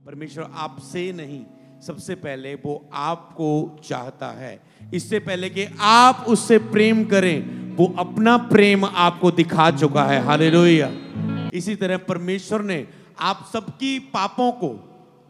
परमेश्वर आपसे नहीं, सबसे पहले वो आपको चाहता है। इससे पहले कि आप उससे प्रेम करें, वो अपना प्रेम आपको दिखा चुका है। हालेलुया। इसी तरह परमेश्वर ने आप सबकी पापों को,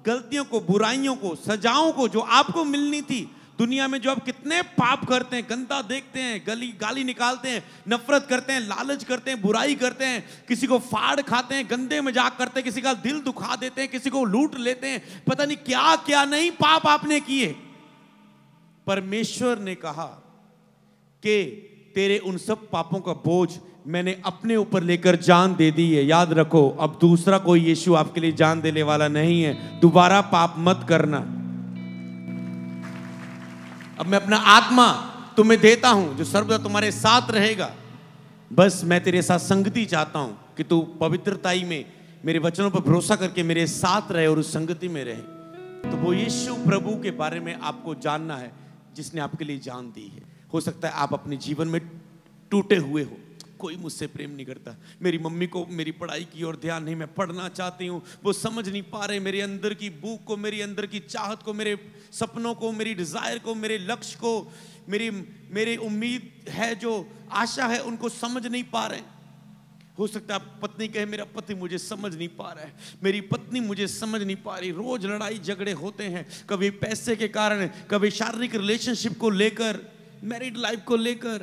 गलतियों को, बुराइयों को, सजाओं को जो आपको मिलनी थी, दुनिया में जो आप कितने पाप करते हैं, गंदा देखते हैं, गाली निकालते हैं, नफरत करते हैं, लालच करते हैं, बुराई करते हैं, किसी को फाड़ खाते हैं, गंदे मजाक करते हैं, किसी का दिल दुखा देते हैं, किसी को लूट लेते हैं, पता नहीं क्या क्या नहीं पाप आपने किए। परमेश्वर ने कहा कि तेरे उन सब पापों का बोझ मैंने अपने ऊपर लेकर जान दे दी है। याद रखो, अब दूसरा कोई यीशु आपके लिए जान देने वाला नहीं है। दोबारा पाप मत करना। अब मैं अपना आत्मा तुम्हें देता हूं जो सर्वदा तुम्हारे साथ रहेगा। बस मैं तेरे साथ संगति चाहता हूं कि तू पवित्रताई में मेरे वचनों पर भरोसा करके मेरे साथ रहे और उस संगति में रहे। तो वो यीशु प्रभु के बारे में आपको जानना है जिसने आपके लिए जान दी है। हो सकता है आप अपने जीवन में टूटे हुए हो, कोई मुझसे प्रेम नहीं करता, मेरी मम्मी को मेरी पढ़ाई की ओर ध्यान नहीं, मैं पढ़ना चाहती हूँ, वो समझ नहीं पा रहे मेरे अंदर की भूख को, मेरे अंदर की चाहत को, मेरे सपनों को, मेरी डिजायर को, मेरे लक्ष्य को, मेरी उम्मीद है, जो आशा है, उनको समझ नहीं पा रहे। हो सकता है आप पत्नी कहे मेरा पति मुझे समझ नहीं पा रहा है, मेरी पत्नी मुझे समझ नहीं पा रही। रोज लड़ाई झगड़े होते हैं, कभी पैसे के कारण, कभी शारीरिक रिलेशनशिप को लेकर, मैरिड लाइफ को लेकर,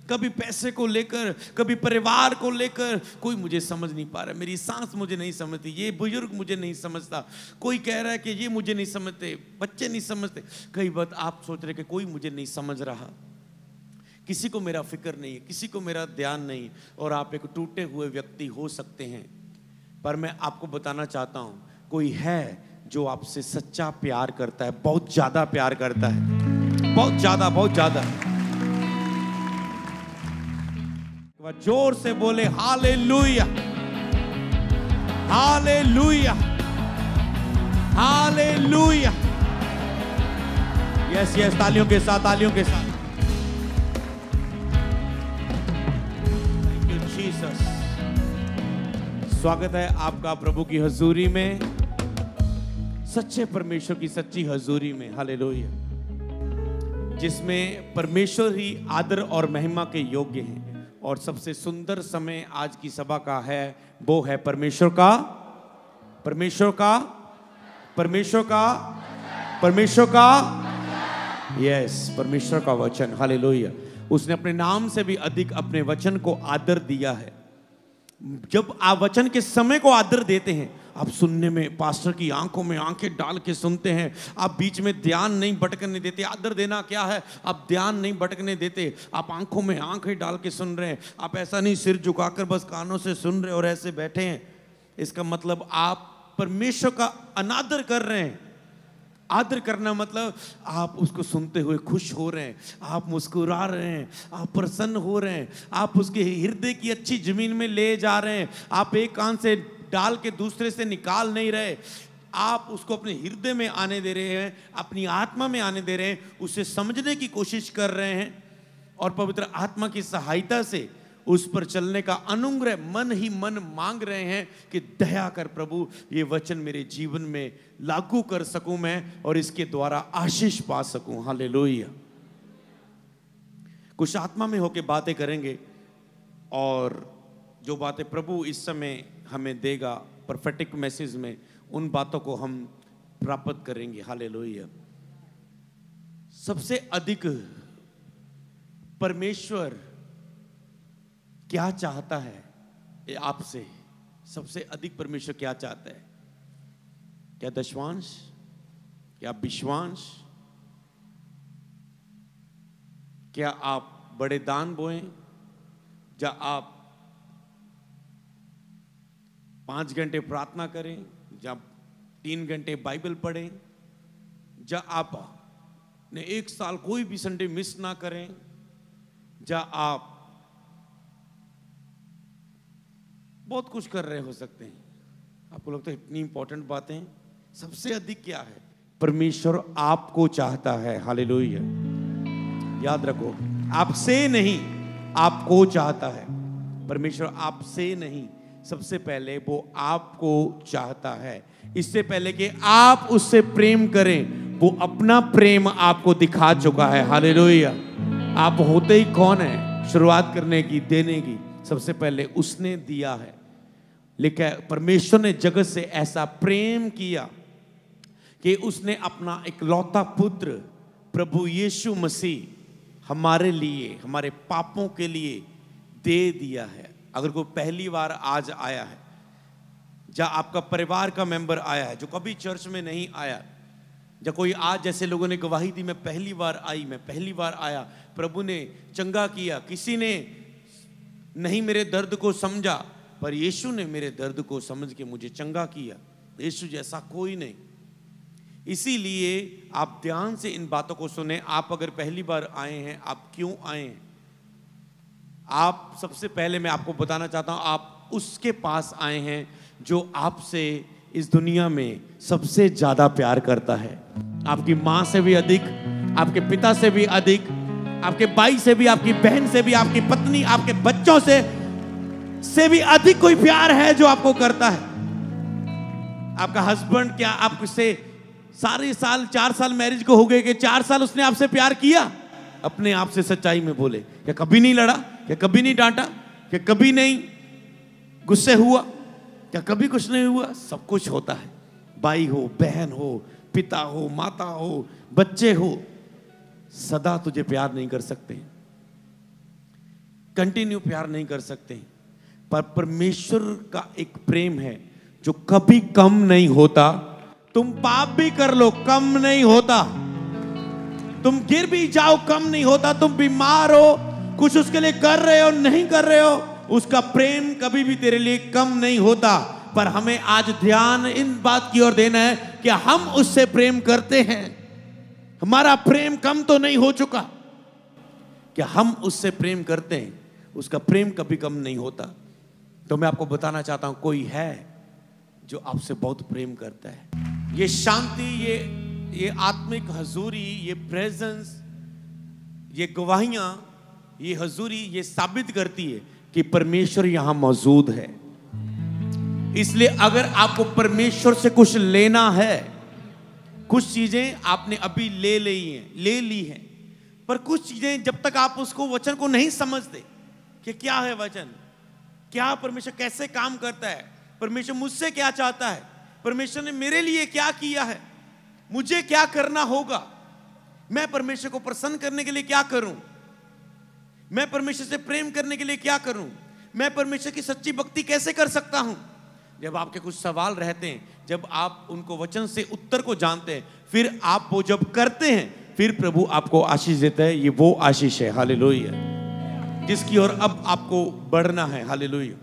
कभी पैसे को लेकर, कभी परिवार को लेकर। कोई मुझे समझ नहीं पा रहा, मेरी सास मुझे नहीं समझती, ये बुजुर्ग मुझे नहीं समझता, कोई कह रहा है कि ये मुझे नहीं समझते, बच्चे नहीं समझते। कई बार आप सोच रहे कि कोई मुझे नहीं समझ रहा, किसी को मेरा फिक्र नहीं है, किसी को मेरा ध्यान नहीं, और आप एक टूटे हुए व्यक्ति हो सकते हैं। पर मैं आपको बताना चाहता हूं, कोई है जो आपसे सच्चा प्यार करता है, बहुत ज्यादा प्यार करता है, बहुत ज्यादा, बहुत ज्यादा। जोर से बोले hallelujah, hallelujah, hallelujah. Yes yes, तालियों के साथ, तालियों के साथ। Thank you Jesus. स्वागत है आपका प्रभु की हजूरी में, सच्चे परमेश्वर की सच्ची हजूरी में। हालेलुया, जिसमें परमेश्वर ही आदर और महिमा के योग्य हैं। और सबसे सुंदर समय आज की सभा का है, वो है परमेश्वर का, परमेश्वर का, परमेश्वर का, परमेश्वर का, यस, परमेश्वर का वचन। हालेलुया। उसने अपने नाम से भी अधिक अपने वचन को आदर दिया है। जब आप वचन के समय को आदर देते हैं, आप सुनने में, पास्टर की आंखों में आंखें डाल के सुनते हैं, आप बीच में ध्यान नहीं भटकने देते। आदर देना क्या है? आप ध्यान नहीं भटकने देते, आप आंखों में आंखें डाल के सुन रहे हैं। आप ऐसा नहीं सिर झुकाकर बस कानों से सुन रहे और ऐसे बैठे हैं। इसका मतलब आप परमेश्वर का अनादर कर रहे हैं। आदर करना मतलब आप उसको सुनते हुए खुश हो रहे हैं, आप मुस्कुरा रहे हैं, आप प्रसन्न हो रहे हैं, आप उसके हृदय की अच्छी जमीन में ले जा रहे हैं। आप एक कान से डाल के दूसरे से निकाल नहीं रहे, आप उसको अपने हृदय में आने दे रहे हैं, अपनी आत्मा में आने दे रहे हैं, उसे समझने की कोशिश कर रहे हैं, और पवित्र आत्मा की सहायता से उस पर चलने का अनुग्रह मन ही मन मांग रहे हैं कि दया कर प्रभु, ये वचन मेरे जीवन में लागू कर सकूं मैं, और इसके द्वारा आशीष पा सकूं। हालेलुया। कुछ आत्मा में होके बातें करेंगे, और जो बातें प्रभु इस समय हमें देगा प्रोफेटिक मैसेज में, उन बातों को हम प्राप्त करेंगे। हालेलुया। सबसे अधिक परमेश्वर क्या चाहता है आपसे? सबसे अधिक परमेश्वर क्या चाहता है? क्या दशवांश? क्या विश्वांश? क्या आप बड़े दान बोएं? या आप 5 घंटे प्रार्थना करें? या 3 घंटे बाइबल पढ़ें? या आप ने 1 साल कोई भी संडे मिस ना करें? या आप बहुत कुछ कर रहे हो सकते हैं? आपको लगता है इतनी इंपॉर्टेंट बातें? सबसे अधिक क्या है? परमेश्वर आपको चाहता है। हालेलुया। याद रखो, आपसे नहीं, आपको चाहता है। परमेश्वर आपसे नहीं, सबसे पहले वो आपको चाहता है। इससे पहले कि आप उससे प्रेम करें, वो अपना प्रेम आपको दिखा चुका है। हालेलुया। आप होते ही कौन है शुरुआत करने की, देने की? सबसे पहले उसने दिया है। लिखा है परमेश्वर ने जगत से ऐसा प्रेम किया कि उसने अपना इकलौता पुत्र प्रभु यीशु मसीह हमारे लिए, हमारे पापों के लिए दे दिया है। अगर कोई पहली बार आज आया है, या आपका परिवार का मेंबर आया है जो कभी चर्च में नहीं आया, या कोई आज जैसे लोगों ने गवाही दी, मैं पहली बार आई, मैं पहली बार आया, प्रभु ने चंगा किया, किसी ने नहीं मेरे दर्द को समझा, पर यीशु ने मेरे दर्द को समझ के मुझे चंगा किया। यीशु जैसा कोई नहीं। इसीलिए आप ध्यान से इन बातों को सुने। आप अगर पहली बार आए हैं, आप क्यों आए हैं? आप सबसे पहले मैं आपको बताना चाहता हूं, आप उसके पास आए हैं जो आपसे इस दुनिया में सबसे ज्यादा प्यार करता है। आपकी मां से भी अधिक, आपके पिता से भी अधिक, आपके भाई से भी, आपकी बहन से भी, आपकी पत्नी, आपके बच्चों से भी अधिक कोई प्यार है जो आपको करता है। आपका हस्बैंड, क्या आप उससे सारे साल, 4 साल मैरिज को हो गए कि 4 साल उसने आपसे प्यार किया? अपने आप से सच्चाई में बोले। क्या कभी नहीं लड़ा? क्या कभी नहीं डांटा? क्या कभी नहीं गुस्से हुआ? क्या कभी कुछ नहीं हुआ? सब कुछ होता है। भाई हो, बहन हो, पिता हो, माता हो, बच्चे हो, सदा तुझे प्यार नहीं कर सकते, कंटिन्यू प्यार नहीं कर सकते, पर परमेश्वर का एक प्रेम है जो कभी कम नहीं होता। तुम पाप भी कर लो, कम नहीं होता। तुम गिर भी जाओ, कम नहीं होता। तुम बीमार हो, कुछ उसके लिए कर रहे हो, नहीं कर रहे हो, उसका प्रेम कभी भी तेरे लिए कम नहीं होता। पर हमें आज ध्यान इन बात की ओर देना है कि हम उससे प्रेम करते हैं। हमारा प्रेम कम तो नहीं हो चुका। क्या हम उससे प्रेम करते हैं? उसका प्रेम कभी कम नहीं होता। तो मैं आपको बताना चाहता हूं, कोई है जो आपसे बहुत प्रेम करता है। ये शांति, ये आत्मिक हजूरी, ये प्रेजेंस, ये गवाहियां, ये हजूरी, ये साबित करती है कि परमेश्वर यहां मौजूद है। इसलिए अगर आपको परमेश्वर से कुछ लेना है, कुछ चीजें आपने अभी ले ली हैं, पर कुछ चीजें जब तक आप उसको वचन को नहीं समझते कि क्या है वचन, क्या परमेश्वर कैसे काम करता है, परमेश्वर मुझसे क्या चाहता है, परमेश्वर ने मेरे लिए क्या किया है, मुझे क्या करना होगा, मैं परमेश्वर को प्रसन्न करने के लिए क्या करूं, मैं परमेश्वर से प्रेम करने के लिए क्या करूं, मैं परमेश्वर की सच्ची भक्ति कैसे कर सकता हूं। जब आपके कुछ सवाल रहते हैं, जब आप उनको वचन से उत्तर को जानते हैं, फिर आप वो जब करते हैं, फिर प्रभु आपको आशीष देता है। ये वो आशीष है, हालेलुया, जिसकी ओर अब आपको बढ़ना है। हालेलुया।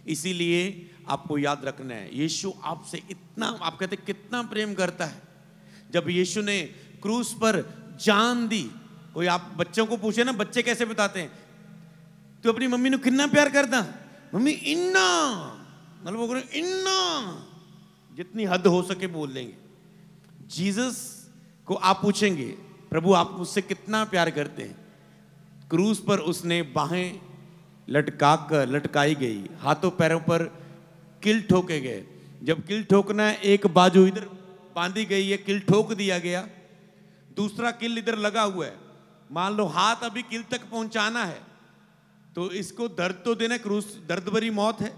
इसीलिए आपको याद रखना है, यीशु आपसे इतना, आप कहते कितना प्रेम करता है। जब यीशु ने क्रूस पर जान दी, कोई आप बच्चों को पूछे ना, बच्चे कैसे बताते हैं, तो अपनी मम्मी ने कितना प्यार करता, मम्मी इन्ना, मतलब वो इन्ना, जितनी हद हो सके बोल देंगे। जीसस को आप पूछेंगे, प्रभु आप मुझसे कितना प्यार करते हैं, क्रूस पर उसने बाहें लटकाई गई, हाथों पैरों पर किल ठोके गए। जब किल ठोकना है, एक बाजू इधर बांधी गई है, किल ठोक दिया गया, दूसरा किल इधर लगा हुआ है। मान लो हाथ अभी किल तक पहुंचाना है, तो इसको दर्द तो देना, क्रूस दर्द भरी मौत है।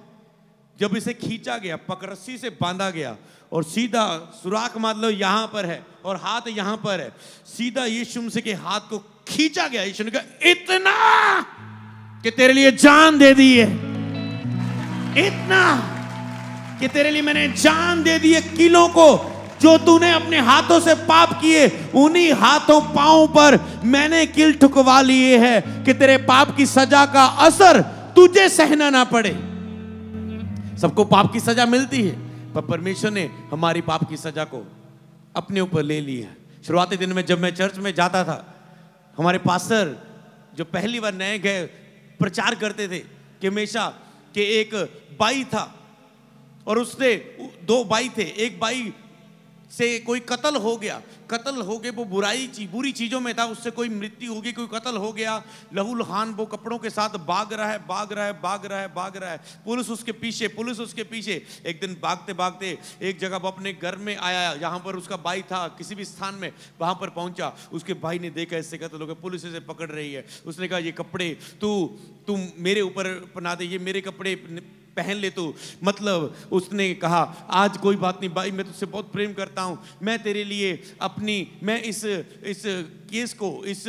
जब इसे खींचा गया, पकरस्सी से बांधा गया, और सीधा सुराख मान लो यहां पर है और हाथ यहां पर है, सीधा यीशु मसीह के हाथ को खींचा गया। यीशु ने कहा इतना कि तेरे लिए जान दे दी है, इतना कि तेरे लिए मैंने जान दे दी है। किलों को जो तूने अपने हाथों से पाप किए, उन्हीं हाथों पांव पर मैंने किल ठुकवा लिए हैं कि तेरे पाप की सजा का असर तुझे सहना ना पड़े। सबको पाप की सजा मिलती है, पर परमेश्वर ने हमारी पाप की सजा को अपने ऊपर ले लिया। शुरुआती दिन में जब मैं चर्च में जाता था, हमारे पास्टर जो पहली बार नए गए प्रचार करते थे कि हमेशा कि एक बाई था और उसने 2 बाई थे, एक बाई से कोई कत्ल हो गया, वो बुरी चीजों में था, उससे कोई मृत्यु हो गई, कोई कत्ल हो गया, लहू लुहान वो कपड़ों के साथ भाग रहा है, पुलिस उसके पीछे। एक दिन भागते भागते एक जगह वो अपने घर में आया, जहां पर उसका भाई था, किसी भी स्थान में वहां पर पहुंचा। उसके भाई ने देखा ऐसे कत्ल हो गया, पुलिस इसे पकड़ रही है। उसने कहा ये कपड़े तू मेरे ऊपर पहना दे, ये मेरे कपड़े पहन ले तू। मतलब उसने कहा आज कोई बात नहीं भाई, मैं तुझसे बहुत प्रेम करता हूं, मैं तेरे लिए मैं इस केस को, इस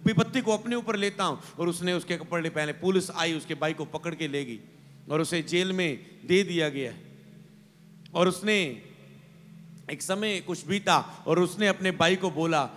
विपत्ति को अपने ऊपर लेता हूं। और उसने उसके कपड़े पहने। पुलिस आई, उसके भाई को पकड़ के ले गई और उसे जेल में दे दिया गया। और उसने एक समय कुछ बीता और उसने अपने भाई को बोला,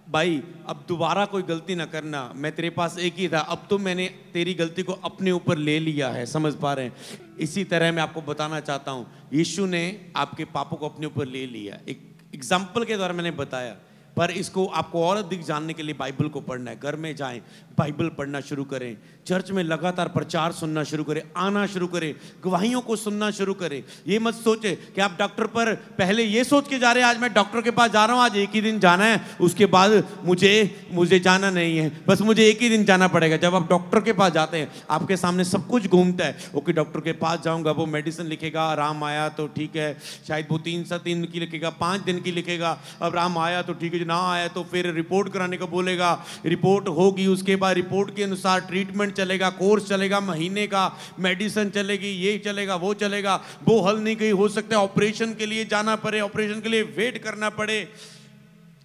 भाई अब दोबारा कोई गलती ना करना, मैं तेरे पास एक ही था, अब तो मैंने तेरी गलती को अपने ऊपर ले लिया है। समझ पा रहे हैं? इसी तरह मैं आपको बताना चाहता हूं, यीशु ने आपके पापों को अपने ऊपर ले लिया। एक एग्जाम्पल के द्वारा मैंने बताया, पर इसको आपको और अधिक जानने के लिए बाइबल को पढ़ना है। घर में जाएं, बाइबल पढ़ना शुरू करें, चर्च में लगातार प्रचार सुनना शुरू करें, आना शुरू करें, गवाहियों को सुनना शुरू करें। ये मत सोचे कि आप डॉक्टर पर पहले ये सोच के जा रहे हैं आज मैं डॉक्टर के पास जा रहा हूं, आज एक ही दिन जाना है, उसके बाद मुझे जाना नहीं है, बस मुझे एक ही दिन जाना पड़ेगा। जब आप डॉक्टर के पास जाते हैं आपके सामने सब कुछ घूमता है। ओके डॉक्टर के पास जाऊंगा, वो मेडिसिन लिखेगा, आराम आया तो ठीक है, शायद वो 3 दिन की लिखेगा, 5 दिन की लिखेगा, अब आराम आया तो ठीक है, ना आया तो फिर रिपोर्ट कराने को बोलेगा, रिपोर्ट होगी, उसके बाद रिपोर्ट के अनुसार ट्रीटमेंट चलेगा, कोर्स चलेगा, महीने का मेडिसिन चलेगी, ये चलेगा, वो हल नहीं कहीं हो सकता, ऑपरेशन के लिए जाना पड़े, ऑपरेशन के लिए वेट करना पड़े।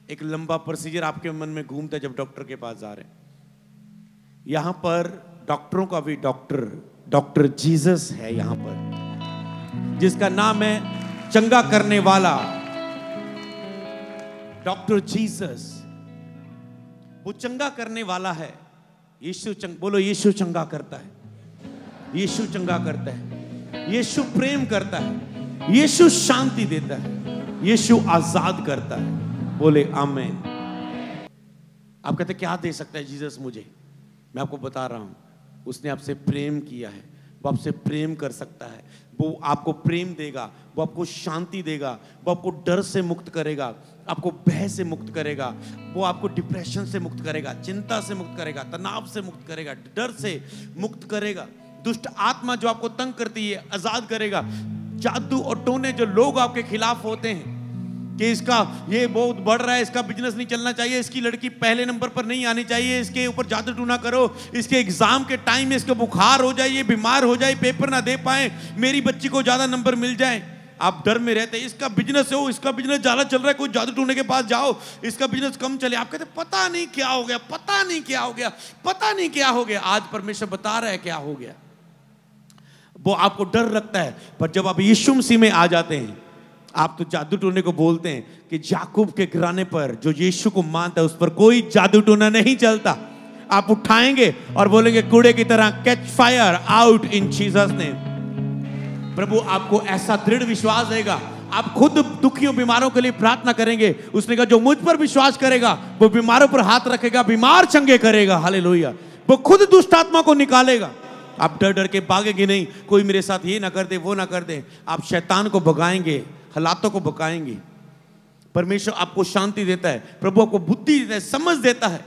एक लंबा प्रोसीजर आपके मन में घूमता है जब डॉक्टर के पास जा रहे हैं। यहां पर डॉक्टरों का भी डॉक्टर जीसस है यहां पर, जिसका नाम है चंगा करने वाला डॉक्टर जीसस। वो चंगा करने वाला है। बोलो यीशु चंगा करता है, यीशु चंगा करता है, यीशु प्रेम करता है, यीशु शांति देता है, यीशु आजाद करता है। बोले आमीन। आप कहते क्या दे सकता है जीसस मुझे? मैं आपको बता रहा हूं, उसने आपसे प्रेम किया है, वो आपसे प्रेम कर सकता है, वो आपको प्रेम देगा, वो आपको शांति देगा, वो आपको डर से मुक्त करेगा, आपको भय से मुक्त करेगा, वो आपको डिप्रेशन से मुक्त करेगा, चिंता से मुक्त करेगा, तनाव से मुक्त करेगा, डर से मुक्त करेगा, दुष्ट आत्मा जो आपको तंग करती है आजाद करेगा, जादू और टोने जो लोग आपके खिलाफ होते हैं कि इसका ये बहुत बढ़ रहा है, इसका बिजनेस नहीं चलना चाहिए, इसकी लड़की पहले नंबर पर नहीं आनी चाहिए, इसके ऊपर जादू टूना करो, इसके एग्जाम के टाइम में इसका बुखार हो जाए, ये बीमार हो जाए, पेपर ना दे पाए, मेरी बच्ची को ज्यादा नंबर मिल जाए। आप डर में रहते हैं, इसका बिजनेस हो, इसका बिजनेस ज्यादा चल रहा है, कोई जादू टूने के पास जाओ, इसका बिजनेस कम चले। आप कहते पता नहीं क्या हो गया, पता नहीं क्या हो गया, पता नहीं क्या हो गया। आज परमेश्वर बता रहा है क्या हो गया। वो आपको डर लगता है, पर जब आप यीशु मसीह में आ जाते हैं, आप तो जादू टोने को बोलते हैं कि याकूब के घराने पर जो यीशु को मानता है उस पर कोई जादू टोना नहीं चलता। आप उठाएंगे और बोलेंगे कूड़े की तरह catch fire out in Jesus name. प्रभु आपको ऐसा दृढ़ विश्वास देगा, आप खुद दुखियों बीमारों के लिए प्रार्थना करेंगे। उसने कहा जो मुझ पर विश्वास करेगा वो बीमारों पर हाथ रखेगा, बीमार चंगे करेगा। हालेलुया। वो खुद दुष्ट आत्मा को निकालेगा। आप डर डर के भागेंगे नहीं, कोई मेरे साथ ये ना कर दे, वो ना कर दे। आप शैतान को भगाएंगे, हालातों को भगाएंगे। परमेश्वर आपको शांति देता है, प्रभु आपको बुद्धि देता है, समझ देता है,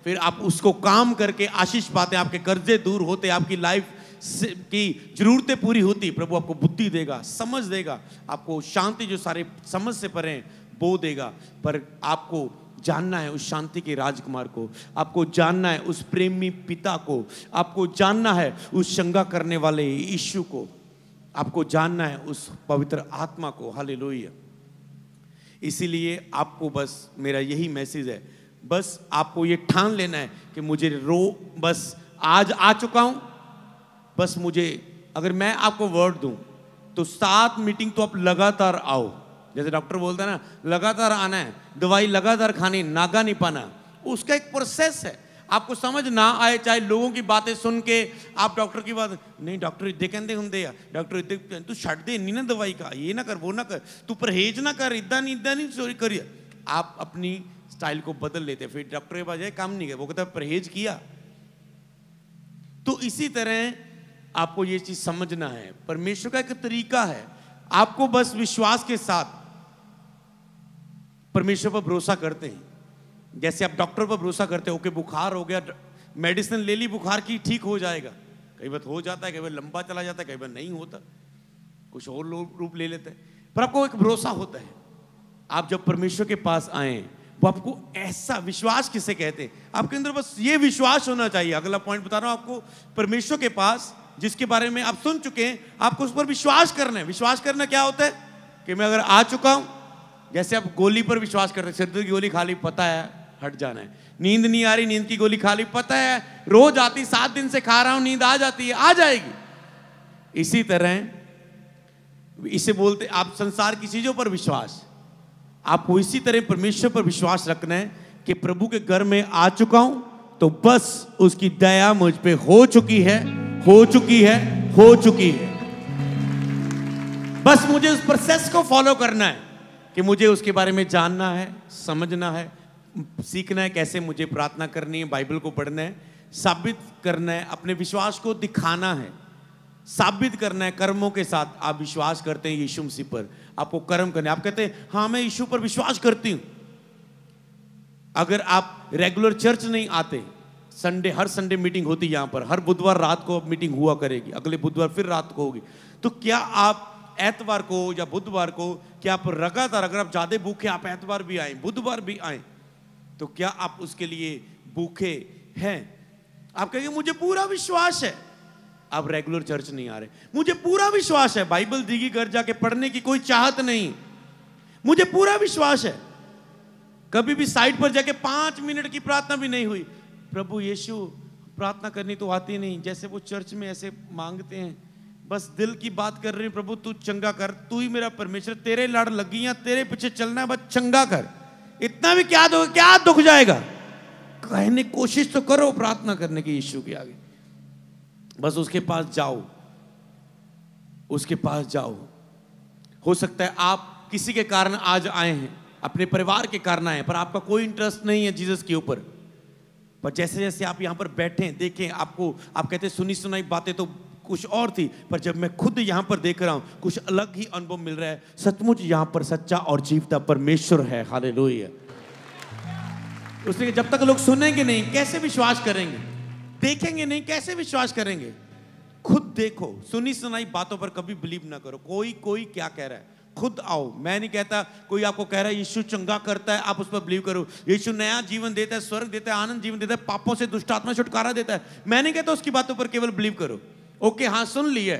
फिर आप उसको काम करके आशीष पाते हैं, आपके कर्जे दूर होते, आपकी लाइफ की जरूरतें पूरी होती। प्रभु आपको बुद्धि देगा, समझ देगा, आपको शांति जो सारे समझ से परे हैं वो देगा। पर आपको जानना है उस शांति के राजकुमार को, आपको जानना है उस प्रेमी पिता को, आपको जानना है उस चंगा करने वाले यीशु को, आपको जानना है उस पवित्र आत्मा को। हालेलुया। इसीलिए आपको बस मेरा यही मैसेज है, बस आपको ये ठान लेना है कि मुझे बस आज आ चुका हूं, बस मुझे, अगर मैं आपको वर्ड दूं तो 7 मीटिंग तो आप लगातार आओ। जैसे डॉक्टर बोलता है ना, लगातार आना है, दवाई लगातार खानी, नागा नहीं पाना, उसका एक प्रोसेस है। आपको समझ ना आए, चाहे लोगों की बातें सुन के आप डॉक्टर की बात, नहीं डॉक्टर इद्दे कहते होंगे, डॉक्टर तू छड़ दे नहीं ना दवाई का, ये ना कर, वो ना कर, तू परहेज ना कर, इद्दा नहीं सॉरी करिए। आप अपनी स्टाइल को बदल लेते, फिर डॉक्टर के पास जाए काम नहीं किया, वो कहता परहेज किया। तो इसी तरह आपको ये चीज समझना है, परमेश्वर का एक तरीका है। आपको बस विश्वास के साथ परमेश्वर पर भरोसा करते हैं। जैसे आप डॉक्टर पर भरोसा करते हो, ओके बुखार हो गया, मेडिसिन ले ली बुखार की, ठीक हो जाएगा। कई बार हो जाता है, कई बार लंबा चला जाता है, कई बार नहीं होता, कुछ और रूप ले लेते हैं, पर आपको एक भरोसा होता है। आप जब परमेश्वर के पास आए, वो आपको ऐसा विश्वास किसे कहते हैं, आपके अंदर बस ये विश्वास होना चाहिए। अगला पॉइंट बता रहा हूं आपको, परमेश्वर के पास जिसके बारे में आप सुन चुके हैं, आपको उस पर विश्वास करना है। विश्वास करना क्या होता है कि मैं अगर आ चुका हूं, जैसे आप गोली पर विश्वास करते हैं, सिर दर्द की गोली खा ली, पता है हट जाना है। नींद नहीं आ रही, नींद की गोली खा ली, पता है रोज आती, 7 दिन से खा रहा हूं, नींद आ जाती है, आ जाएगी। इसी तरह इसे बोलते आप संसार की चीजों पर विश्वास, आपको इसी तरह परमेश्वर पर विश्वास रखना है कि प्रभु के घर में आ चुका हूं तो बस उसकी दया मुझ पे हो चुकी है, हो चुकी है, हो चुकी है। बस मुझे उस प्रोसेस को फॉलो करना है कि मुझे उसके बारे में जानना है, समझना है, सीखना है कैसे मुझे प्रार्थना करनी है, बाइबल को पढ़ना है, साबित करना है, अपने विश्वास को दिखाना है, साबित करना है कर्मों के साथ। आप विश्वास करते हैं यीशु मसीह पर, आपको कर्म करने, आप कहते हैं हाँ मैं यीशु पर विश्वास करती हूं। अगर आप रेगुलर चर्च नहीं आते, संडे हर संडे मीटिंग होती यहां पर, हर बुधवार रात को मीटिंग हुआ करेगी, अगले बुधवार फिर रात को होगी, तो क्या आप एतवार को या बुधवार को क्या आप लगातार, अगर आप ज्यादा भूखे आप एतवार भी आए, बुधवार भी आए, तो क्या आप उसके लिए भूखे हैं? आप कहेंगे मुझे पूरा विश्वास है, आप रेगुलर चर्च नहीं आ रहे। मुझे पूरा विश्वास है, बाइबल दीगी घर जाके पढ़ने की कोई चाहत नहीं, मुझे पूरा विश्वास है, कभी भी साइड पर जाके 5 मिनट की प्रार्थना भी नहीं हुई, प्रभु यीशु प्रार्थना करनी तो आती नहीं, जैसे वो चर्च में ऐसे मांगते हैं, बस दिल की बात कर रहे हैं, प्रभु तू चंगा कर, तू ही मेरा परमेश्वर, तेरे लड़ लगी हैं, तेरे पीछे चलना है, बस चंगा कर, इतना भी क्या दुख जाएगा, कहने कोशिश तो करो प्रार्थना करने की यीशु के आगे, बस उसके पास जाओ, उसके पास जाओ। हो सकता है आप किसी के कारण आज आए हैं, अपने परिवार के कारण आए, पर आपका कोई इंटरेस्ट नहीं है जीसस के ऊपर, पर जैसे जैसे आप यहां पर बैठे देखें, आपको आप कहते सुनी सुनाई बातें तो कुछ और थी, पर जब मैं खुद यहां पर देख रहा हूं कुछ अलग ही अनुभव मिल रहा है। सचमुच यहां पर सच्चा और जीवता परमेश्वर है, हालेलुया। उसने जब तक लोग सुनेंगे नहीं कैसे विश्वास करेंगे, देखेंगे नहीं कैसे विश्वास करेंगे। खुद देखो, सुनी सुनाई बातों पर कभी बिलीव ना करो, कोई क्या कह रहा है, खुद आओ। मैं नहीं कहता कोई आपको कह रहा है यीशु चंगा करता है आप उस पर बिलीव करो, यीशु नया जीवन देता है, स्वर्ग देता है, आनंद जीवन देता है, पापों से दुष्ट आत्मा से छुटकारा देता है, मैं नहीं कहता उसकी बातों पर केवल बिलीव करो। ओके हाँ सुन लिया,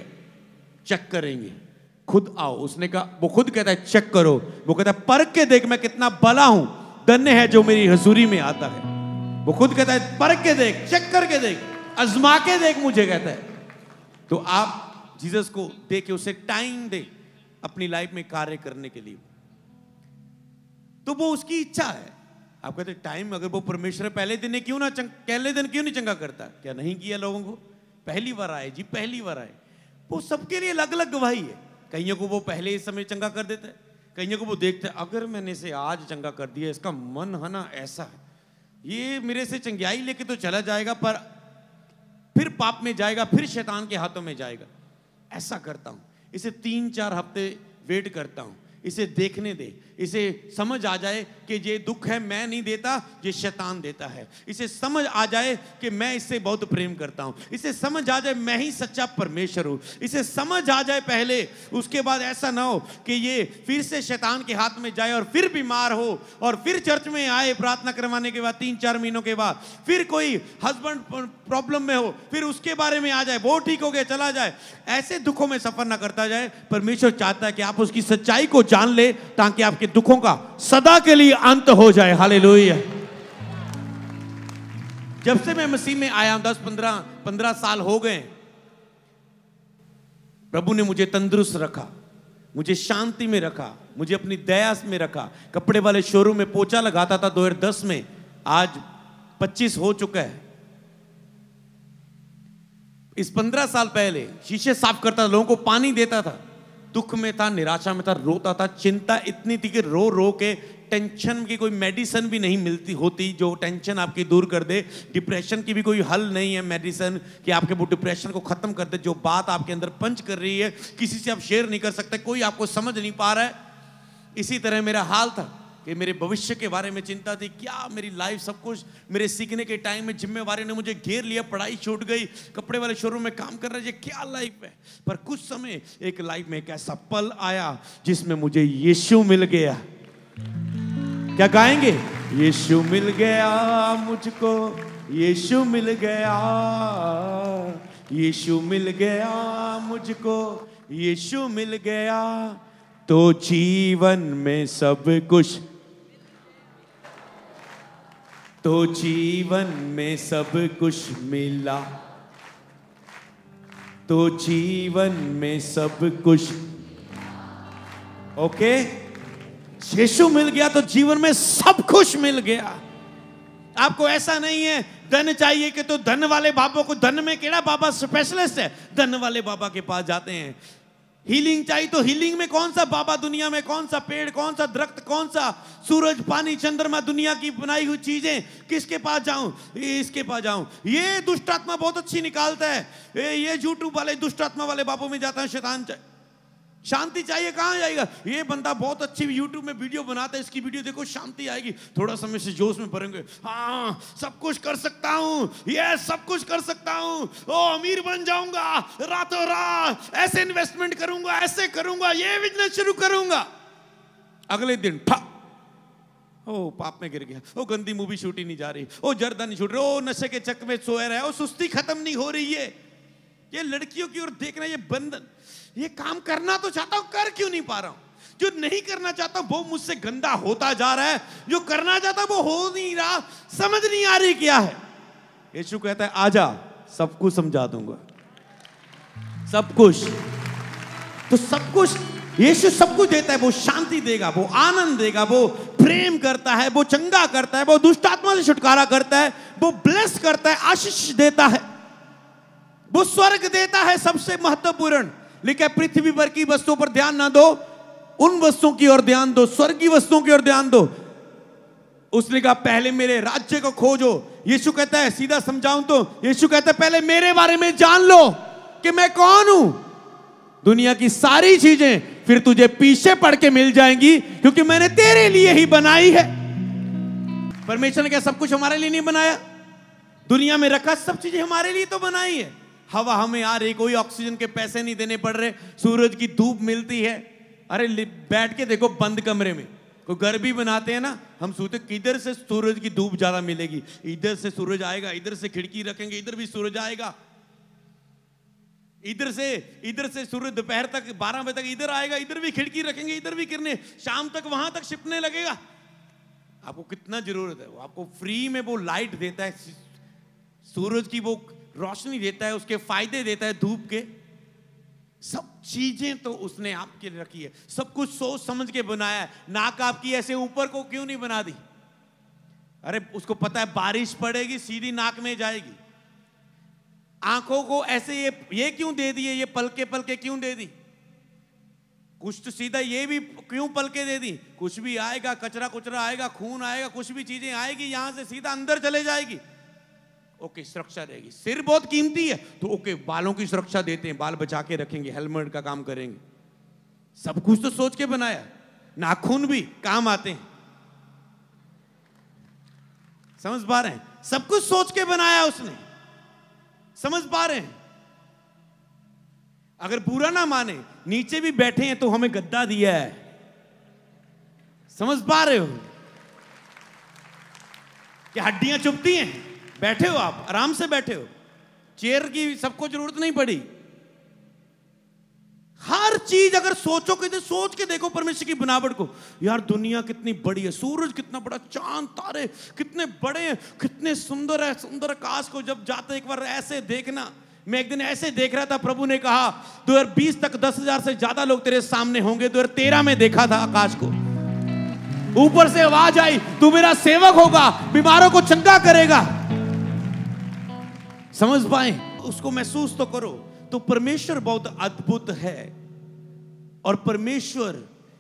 चेक करेंगे, खुद आओ। उसने कहा, वो खुद कहता है चेक करो, वो कहता है परख के देख मैं कितना भला हूं, धन्य है जो मेरी हजूरी में आता है। वो खुद कहता है परख के देख, चेक करके देख, आजमा के देख, मुझे कहता है। तो आप जीसस को देख के उसे टाइम दे अपनी लाइफ में कार्य करने के लिए, तो वो उसकी इच्छा है। आप कहते टाइम, अगर वो परमेश्वर पहले दिन क्यों नहीं चंगा करता, क्या नहीं किया लोगों को? पहली बार आए जी, पहली बार आए। वो सबके लिए अलग अलग गवाही है, कईयों को वो पहले इस समय चंगा कर देता है, कईयों को वो देखते हैं अगर मैंने इसे आज चंगा कर दिया, इसका मन है ना ऐसा है, ये मेरे से चंगाई लेके तो चला जाएगा पर फिर पाप में जाएगा, फिर शैतान के हाथों में जाएगा। ऐसा करता हूं, इसे 3-4 हफ्ते वेट करता हूं, इसे देखने दे, इसे समझ आ जाए कि ये दुख है मैं नहीं देता, ये शैतान देता है। इसे समझ आ जाए कि मैं इससे बहुत प्रेम करता हूं, इसे समझ आ जाए मैं ही सच्चा परमेश्वर हूं, इसे समझ आ जाए पहले, उसके बाद ऐसा ना हो कि ये फिर से शैतान के हाथ में जाए और फिर बीमार हो और फिर चर्च में आए प्रार्थना करवाने के बाद 3-4 महीनों के बाद फिर कोई हस्बैंड प्रॉब्लम में हो, फिर उसके बारे में आ जाए, वो ठीक हो गया चला जाए। ऐसे दुखों में सफर ना करता जाए। परमेश्वर चाहता है कि आप उसकी सच्चाई को जान ले ताकि आपके दुखों का सदा के लिए अंत हो जाए। हालेलुया। जब से मैं मसीह में आया 10-15 साल हो गए, प्रभु ने मुझे तंदुरुस्त रखा, मुझे शांति में रखा, मुझे अपनी दया में रखा। कपड़े वाले शोरूम में पोछा लगाता था 2010 में, आज 25 हो चुका है। इस 15 साल पहले शीशे साफ करता था, लोगों को पानी देता था, दुख में था, निराशा में था, रोता था, चिंता इतनी थी कि रो रो के, टेंशन की कोई मेडिसिन भी नहीं मिलती होती जो टेंशन आपकी दूर कर दे, डिप्रेशन की भी कोई हल नहीं है मेडिसिन कि आपके वो डिप्रेशन को खत्म कर दे। जो बात आपके अंदर पंच कर रही है किसी से आप शेयर नहीं कर सकते, कोई आपको समझ नहीं पा रहा है। इसी तरह मेरा हाल था। कि मेरे भविष्य के बारे में चिंता थी, क्या मेरी लाइफ, सब कुछ मेरे सीखने के टाइम में जिम्मेवारी ने मुझे घेर लिया, पढ़ाई छूट गई, कपड़े वाले शोरूम में काम कर रहे, ये क्या लाइफ है। पर कुछ समय एक लाइफ में एक ऐसा पल आया जिसमें मुझे यीशु मिल गया। क्या गाएंगे? यीशु मिल गया मुझको, यीशु मिल गया, यीशु मिल गया मुझको, यीशु मिल गया, तो जीवन में सब कुछ, तो जीवन में सब कुछ मिला, तो जीवन में सब कुछ। ओके, यीशु मिल गया तो जीवन में सब कुछ मिल गया। आपको ऐसा नहीं है धन चाहिए कि तो धन वाले बाबा को, धन में केड़ा बाबा स्पेशलिस्ट है, धन वाले बाबा के पास जाते हैं। हीलिंग चाहिए तो हीलिंग में कौन सा बाबा दुनिया में, कौन सा पेड़, कौन सा दरख्त, कौन सा सूरज, पानी, चंद्रमा, दुनिया की बनाई हुई चीजें, किसके पास जाऊं? इसके पास जाऊं। ये दुष्ट आत्मा बहुत अच्छी निकालता है, ये यूट्यूब वाले दुष्ट आत्मा वाले बाबों में जाता है। शैतान शांति चाहिए, कहां जाएगा? ये बंदा बहुत अच्छी यूट्यूब में वीडियो बनाता है, इसकी वीडियो देखो शांति आएगी, थोड़ा समय से जोश में भरेंगे, हाँ सब कुछ कर सकता हूं, ये सब कुछ कर सकता हूं, ओ अमीर बन जाऊंगा रातों रात, ऐसे इन्वेस्टमेंट करूंगा, ऐसे करूंगा, ये बिजनेस शुरू करूंगा। अगले दिन ठा, ओ पाप में गिर गया, ओ गंदी मूवी शूट ही नहीं जा रही, ओ जर्दा नहीं छूट रही, ओ नशे के चक्कर में सोए रहे, ओ सुस्ती खत्म नहीं हो रही है। ये लड़कियों की ओर देखना, ये बंधन, ये काम करना तो चाहता हूं, कर क्यों नहीं पा रहा हूं? जो नहीं करना चाहता वो मुझसे गंदा होता जा रहा है, जो करना चाहता वो हो नहीं रहा, समझ नहीं आ रही क्या है। यीशु कहता है आजा, सब कुछ समझा दूंगा, सब कुछ। तो सब कुछ, यीशु सब कुछ देता है। वो शांति देगा, वो आनंद देगा, वो प्रेम करता है, वो चंगा करता है, वो दुष्ट आत्मा से छुटकारा करता है, वो ब्लेस करता है, आशीष देता है, वो स्वर्ग देता है। सबसे महत्वपूर्ण लिखा है, पृथ्वी पर की वस्तुओं पर ध्यान ना दो, उन वस्तुओं की ओर ध्यान दो, स्वर्ग की वस्तुओं की ओर ध्यान दो। उसने कहा पहले मेरे राज्य को खोजो। यीशु कहता है, सीधा समझाऊं तो यीशु कहता है पहले मेरे बारे में जान लो कि मैं कौन हूं। दुनिया की सारी चीजें फिर तुझे पीछे पड़ के मिल जाएंगी, क्योंकि मैंने तेरे लिए ही बनाई है। परमेश्वर ने क्या सब कुछ हमारे लिए नहीं बनाया? दुनिया में रखा सब चीजें हमारे लिए तो बनाई है। हवा हमें आ रही, कोई ऑक्सीजन के पैसे नहीं देने पड़ रहे, सूरज की धूप मिलती है। अरे बैठ के देखो बंद कमरे में, कोई घर भी बनाते हैं ना, हम सोचते किधर से सूरज की धूप ज्यादा मिलेगी, इधर से सूरज आएगा, इधर से खिड़की रखेंगे, इधर भी सूरज आएगा, इधर से सूरज दोपहर तक 12 बजे तक इधर आएगा, इधर भी खिड़की रखेंगे, इधर भी किरणें, शाम तक वहां तक छिपने लगेगा। आपको कितना जरूरत है? वो आपको फ्री में वो लाइट देता है, सूरज की वो रोशनी देता है, उसके फायदे देता है, धूप के। सब चीजें तो उसने आपके लिए रखी है, सब कुछ सोच समझ के बनाया है। नाक आपकी ऐसे ऊपर को क्यों नहीं बना दी? अरे उसको पता है बारिश पड़ेगी सीधी नाक में जाएगी। आंखों को ऐसे ये क्यों दे दिए, ये पलके पलके क्यों दे दी? कुछ तो सीधा ये भी क्यों पलके दे दी? कुछ भी आएगा, कचरा कुचरा आएगा, खून आएगा, कुछ भी चीजें आएगी, यहां से सीधा अंदर चले जाएगी। ओके, सुरक्षा रहेगी। सिर बहुत कीमती है तो ओके, बालों की सुरक्षा देते हैं, बाल बचा के रखेंगे, हेलमेट का काम करेंगे। सब कुछ तो सोच के बनाया। नाखून भी काम आते हैं, समझ पा रहे हैं? सब कुछ सोच के बनाया उसने, समझ पा रहे हैं? अगर बुरा ना माने, नीचे भी बैठे हैं तो हमें गद्दा दिया है, समझ पा रहे हो? कि हड्डियां चुभती हैं, बैठे हो आप, आराम से बैठे हो, चेयर की सबको जरूरत नहीं पड़ी। हर चीज अगर सोचो कि सोच के देखो परमेश्वर की बनावट को, यार दुनिया कितनी बड़ी है, सूरज कितना बड़ा, चांद तारे कितने बड़े हैं, कितने सुंदर है। सुंदर आकाश को जब जाते एक बार ऐसे देखना। मैं एक दिन ऐसे देख रहा था, प्रभु ने कहा 2020 तक 10,000 से ज्यादा लोग तेरे सामने होंगे। 2013 में देखा था आकाश को, ऊपर से आवाज आई, तू मेरा सेवक होगा, बीमारों को चंगा करेगा। समझ पाए? उसको महसूस तो करो। तो परमेश्वर बहुत अद्भुत है। और परमेश्वर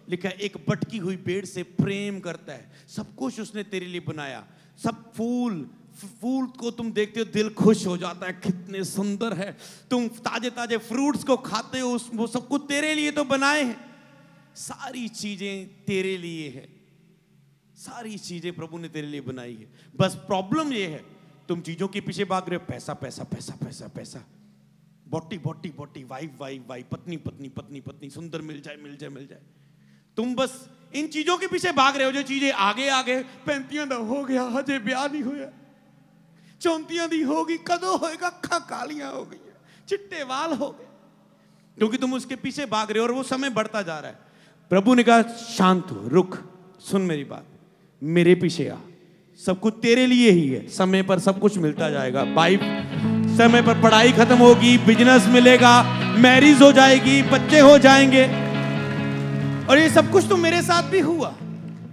लिखा एक भटकी हुई भेड़ से प्रेम करता है। सब कुछ उसने तेरे लिए बनाया। सब फूल को तुम देखते हो, दिल खुश हो जाता है, कितने सुंदर है। तुम ताजे ताजे फ्रूट्स को खाते हो, वो सब कुछ तेरे लिए तो बनाए हैं। सारी चीजें तेरे लिए है। सारी चीजें प्रभु ने तेरे लिए बनाई है। बस प्रॉब्लम ये है तुम चीजों के पीछे भाग रहे हो, पैसा पैसा पैसा पैसा पैसा, बॉटी बॉटी बॉटी, वाइफ वाइफ वाइफ, पत्नी पत्नी पत्नी पत्नी, सुंदर मिल जाए मिल जाए मिल जाए। तुम बस इन चीजों के पीछे भाग रहे हो जो चीजें आगे आगे, 35 दा हो गया हजे ब्याह नहीं होया, 34 दी होगी कदों होएगा, अखा कालियां हो गई, चिट्टे वाल हो गए, क्योंकि तुम उसके पीछे भाग रहे हो और वो समय बढ़ता जा रहा है। प्रभु ने कहा शांत हो, रुक, सुन मेरी बात, मेरे पीछे आ, सब कुछ तेरे लिए ही है, समय पर सब कुछ मिलता जाएगा। वाइफ समय पर, पढ़ाई खत्म होगी, बिजनेस मिलेगा, मैरिज हो जाएगी, बच्चे हो जाएंगे, और ये सब कुछ तो मेरे साथ भी हुआ।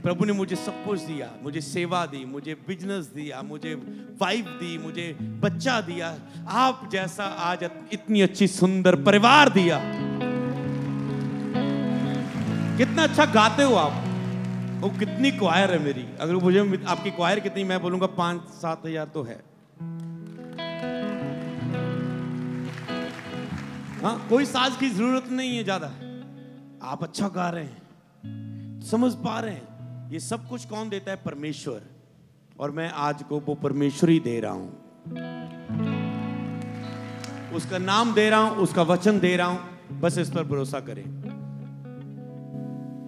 प्रभु ने मुझे सब कुछ दिया, मुझे सेवा दी, मुझे बिजनेस दिया, मुझे वाइफ दी, मुझे बच्चा दिया, आप जैसा आज इतनी अच्छी सुंदर परिवार दिया। कितना अच्छा गाते हो आप, वो कितनी क्वायर है मेरी, अगर मुझे आपकी क्वायर कितनी, मैं बोलूंगा 5-7 हजार तो है। हाँ, कोई साज की जरूरत नहीं है ज्यादा, आप अच्छा गा रहे हैं, समझ पा रहे हैं। ये सब कुछ कौन देता है? परमेश्वर। और मैं आज को वो परमेश्वर ही दे रहा हूं, उसका नाम दे रहा हूं, उसका वचन दे रहा हूं, बस इस पर भरोसा करें।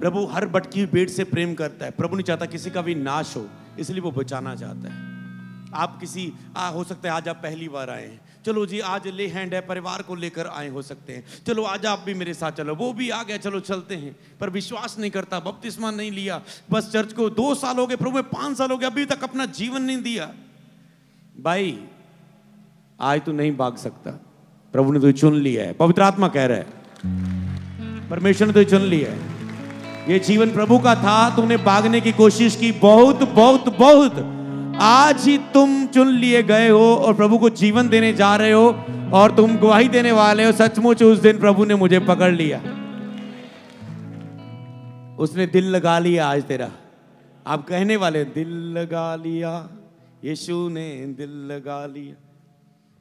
प्रभु हर भटकी हुई भेड़ से प्रेम करता है। प्रभु नहीं चाहता किसी का भी नाश हो, इसलिए वो बचाना चाहता है। आप किसी हो सकता है आज आप पहली बार आए हैं, चलो जी आज ले हैंड है, परिवार को लेकर आए हो सकते हैं, चलो आज आप भी मेरे साथ चलो, वो भी आ गया, चलो चलते हैं, पर विश्वास नहीं करता, बपतिस्मा नहीं लिया, बस चर्च को 2 साल हो गए, प्रभु में 5 साल हो गए, अभी तक अपना जीवन नहीं दिया। भाई आज तू नहीं भाग सकता, प्रभु ने तुझे चुन लिया है, पवित्र आत्मा कह रहा है, परमेश्वर ने तुझे चुन लिया है। ये जीवन प्रभु का था, तुमने भागने की कोशिश की, बहुत बहुत बहुत, आज ही तुम चुन लिए गए हो और प्रभु को जीवन देने जा रहे हो, और तुम गवाही देने वाले हो, सचमुच उस दिन प्रभु ने मुझे पकड़ लिया, उसने दिल लगा लिया। आज तेरा आप कहने वाले, दिल लगा लिया, यीशु ने दिल लगा लिया।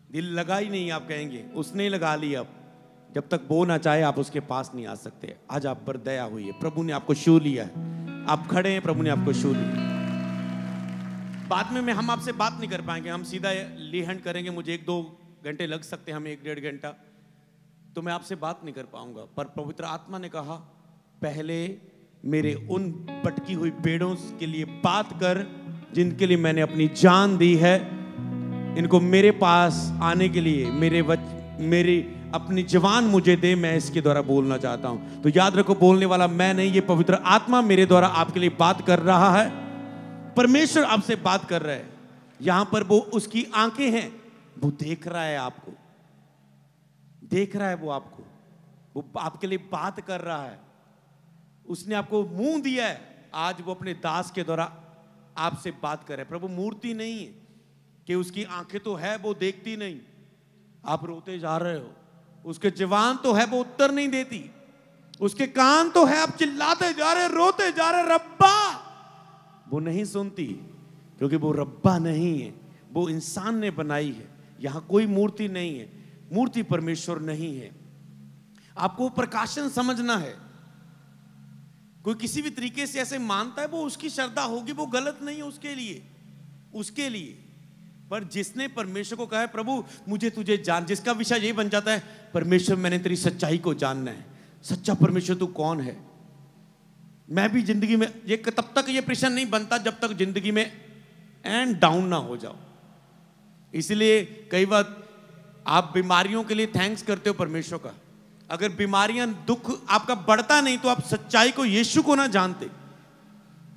दिल लगा ही नहीं, आप कहेंगे उसने लगा लिया। जब तक वो ना चाहे आप उसके पास नहीं आ सकते। आज आप पर दया हुई है, प्रभु ने आपको छू लिया है, आप खड़े हैं, प्रभु ने आपको छू लिया। बाद में हम आपसे बात नहीं कर पाएंगे, हम सीधा ली हैंड करेंगे, मुझे 1-2 घंटे लग सकते हैं, हमें 1-1.5 घंटा, तो मैं आपसे बात नहीं कर पाऊंगा। पर पवित्र आत्मा ने कहा पहले मेरे उन भटकी हुई भेड़ों के लिए बात कर जिनके लिए मैंने अपनी जान दी है, इनको मेरे पास आने के लिए मेरी अपनी जवान मुझे दे, मैं इसके द्वारा बोलना चाहता हूं। तो याद रखो, बोलने वाला मैं नहीं, ये पवित्र आत्मा मेरे द्वारा आपके लिए बात कर रहा है। परमेश्वर आपसे बात कर रहा है। यहां पर वो उसकी आंखें हैं, वो देख रहा है आपको, देख रहा है वो आपको, वो आपके लिए बात कर रहा है। उसने आपको मुंह दिया है, आज वो अपने दास के द्वारा आपसे बात कर रहा है। प्रभु मूर्ति नहीं है कि उसकी आंखें तो है, वो देखती नहीं, आप रोते जा रहे हो, उसके जवान तो है, वो उत्तर नहीं देती, उसके कान तो है, आप चिल्लाते जा रहे, रोते जा रहे, रब्बा, वो नहीं सुनती, क्योंकि वो रब्बा नहीं है, वो इंसान ने बनाई है। यहां कोई मूर्ति नहीं है, मूर्ति परमेश्वर नहीं है। आपको प्रकाशन समझना है। कोई किसी भी तरीके से ऐसे मानता है, वो उसकी श्रद्धा होगी, वो गलत नहीं है उसके लिए। पर जिसने परमेश्वर को कहा है प्रभु मुझे तुझे जान, जिसका विषय यही बन जाता है, परमेश्वर मैंने तेरी सच्चाई को जानना है, सच्चा परमेश्वर तू कौन है। मैं भी जिंदगी में ये तब तक ये प्रश्न नहीं बनता जब तक जिंदगी में एंड डाउन ना हो जाओ। इसलिए कई बार आप बीमारियों के लिए थैंक्स करते हो परमेश्वर का। अगर बीमारियां, दुख आपका बढ़ता नहीं तो आप सच्चाई को, यीशु को ना जानते।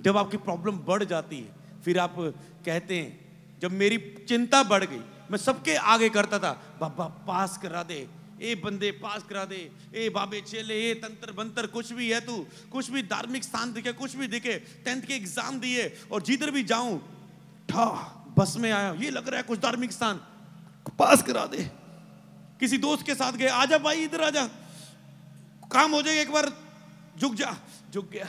जब आपकी प्रॉब्लम बढ़ जाती है, फिर आप कहते हैं, जब मेरी चिंता बढ़ गई, मैं सबके आगे करता था, बाबा पास करा दे, ए बंदे पास करा दे, ए बाबे चेले, ए तंत्र बंतर, कुछ भी है तू, कुछ भी धार्मिक स्थान दिखे, कुछ भी दिखे, 10th के एग्जाम दिए और जिधर भी जाऊं ठा बस में आया, ये लग रहा है कुछ धार्मिक स्थान, पास करा दे। किसी दोस्त के साथ गए, आजा भाई इधर आजा, काम हो जाएगा, एक बार झुक जा, झुक गया,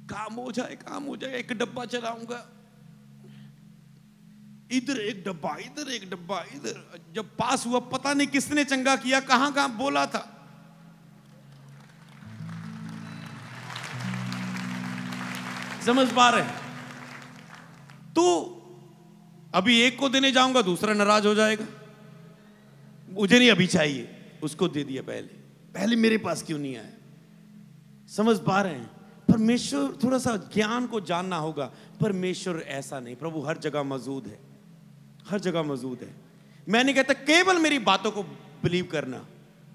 काम हो जाएगा, एक डब्बा चलाऊंगा, इधर एक डब्बा, इधर एक डब्बा, इधर। जब पास हुआ पता नहीं किसने चंगा किया, कहां कहां बोला था। समझ पा रहे हैं? तो अभी एक को देने जाऊंगा, दूसरा नाराज हो जाएगा, मुझे नहीं अभी चाहिए, उसको दे दिया पहले मेरे पास क्यों नहीं आया? समझ पा रहे हैं? परमेश्वर, थोड़ा सा ज्ञान को जानना होगा। परमेश्वर ऐसा नहीं, प्रभु हर जगह मौजूद है, हर जगह मौजूद है। मैं नहीं कहता केवल मेरी बातों को बिलीव करना,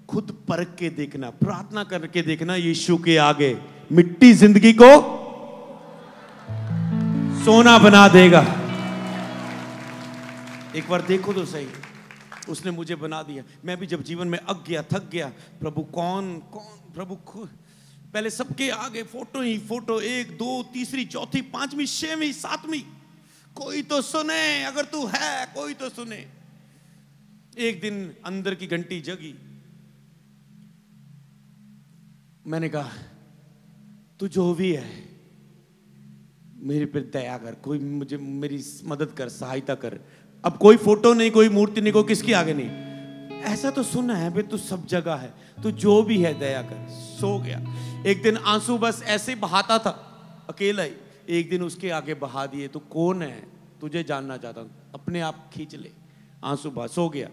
खुद परख के देखना, प्रार्थना करके देखना। यीशु के आगे मिट्टी जिंदगी को सोना बना देगा। एक बार देखो तो सही, उसने मुझे बना दिया। मैं भी जब जीवन में अक गया, थक गया, प्रभु कौन कौन, प्रभु पहले सबके आगे फोटो ही फोटो, 1 2 3 4 5वीं 6वीं 7वीं, कोई तो सुने, अगर तू है कोई तो सुने। एक दिन अंदर की घंटी जगी, मैंने कहा तू जो भी है मेरे पे दया कर, कोई मुझे मेरी मदद कर, सहायता कर। अब कोई फोटो नहीं, कोई मूर्ति नहीं, कोई किसके आगे नहीं, ऐसा तो सुना है भाई तू सब जगह है, तू जो भी है दया कर। सो गया। एक दिन आंसू बस ऐसे बहाता था अकेला ही, एक दिन उसके आगे बहा दिए। तू कौन है, तुझे जानना चाहता हूं, अपने आप खींच ले, आंसू बहा। सो गया।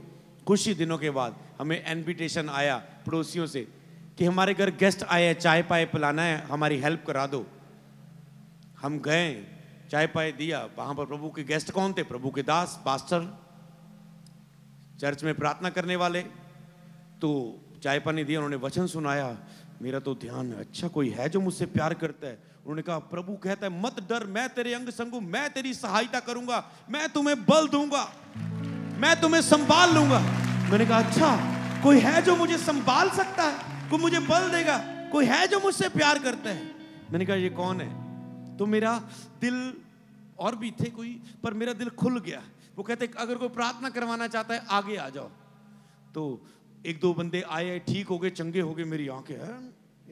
कुछ ही दिनों के बाद हमें इनविटेशन आया पड़ोसियों से कि हमारे घर गेस्ट आए हैं, चाय पाए पिलाना है, हमारी हेल्प करा दो। हम गए, चाय पाए दिया। वहां पर प्रभु के गेस्ट कौन थे? प्रभु के दास, पास्टर, चर्च में प्रार्थना करने वाले। तो चाय पानी दिया, उन्होंने वचन सुनाया। मेरा तो ध्यान, अच्छा कोई है जो मुझसे प्यार करता है। उन्होंने कहा प्रभु कहता है मत डर, मैं तेरे अंग संग हूं, मैं तेरी सहायता करूंगा, मैं तुम्हें बल दूंगा, मैं तुम्हें संभाल लूंगा। मैंने कहा अच्छा कोई है जो मुझे संभाल सकता है, कोई मुझे बल देगा, कोई है जो मुझसे प्यार करता है। मैंने कहा ये कौन है? तो मेरा दिल, और भी थे कोई, पर मेरा दिल खुल गया। वो कहते अगर कोई प्रार्थना करवाना चाहता है आगे आ जाओ। तो 1-2 बंदे आए, ठीक हो गए, चंगे हो गए। मेरी आंखें हैं,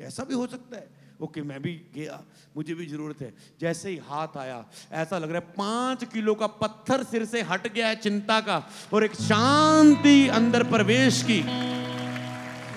ऐसा भी हो सकता है। ओके, मैं भी गया, मुझे भी जरूरत है। जैसे ही हाथ आया, ऐसा लग रहा है 5 किलो का पत्थर सिर से हट गया है चिंता का, और एक शांति अंदर प्रवेश की।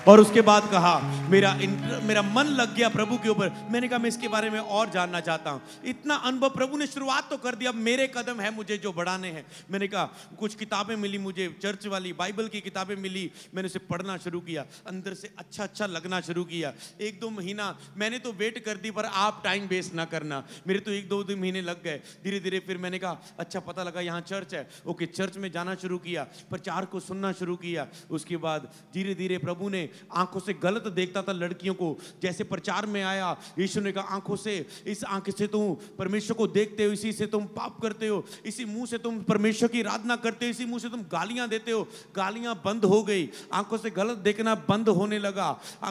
और उसके बाद कहा मेरा मन लग गया प्रभु के ऊपर। मैंने कहा मैं इसके बारे में और जानना चाहता हूं। इतना अनुभव, प्रभु ने शुरुआत तो कर दिया, अब मेरे कदम है मुझे जो बढ़ाने हैं। मैंने कहा कुछ किताबें मिली मुझे, चर्च वाली बाइबल की किताबें मिली, मैंने उसे पढ़ना शुरू किया। अंदर से अच्छा लगना शुरू किया। 1-2 महीना मैंने तो वेट कर दी, पर आप टाइम वेस्ट ना करना। मेरे तो 1-2 महीने लग गए। धीरे धीरे फिर मैंने कहा अच्छा पता लगा यहाँ चर्च है, ओके चर्च में जाना शुरू किया, प्रचार को सुनना शुरू किया। उसके बाद धीरे धीरे प्रभु ने, आंखों से गलत देखता था लड़कियों को, जैसे प्रचार में आया यीशु ने कहा आंखों से, इस आंख से तुम परमेश्वर को देखते हो, इसी से तुम पाप करते हो, इसी मुंह से तुम परमेश्वर की आराधना करते हो, इसी मुंह से तुम गालियां देते हो। गालियां बंद हो गई, आंखों से गलत देखना बंद होने लगा,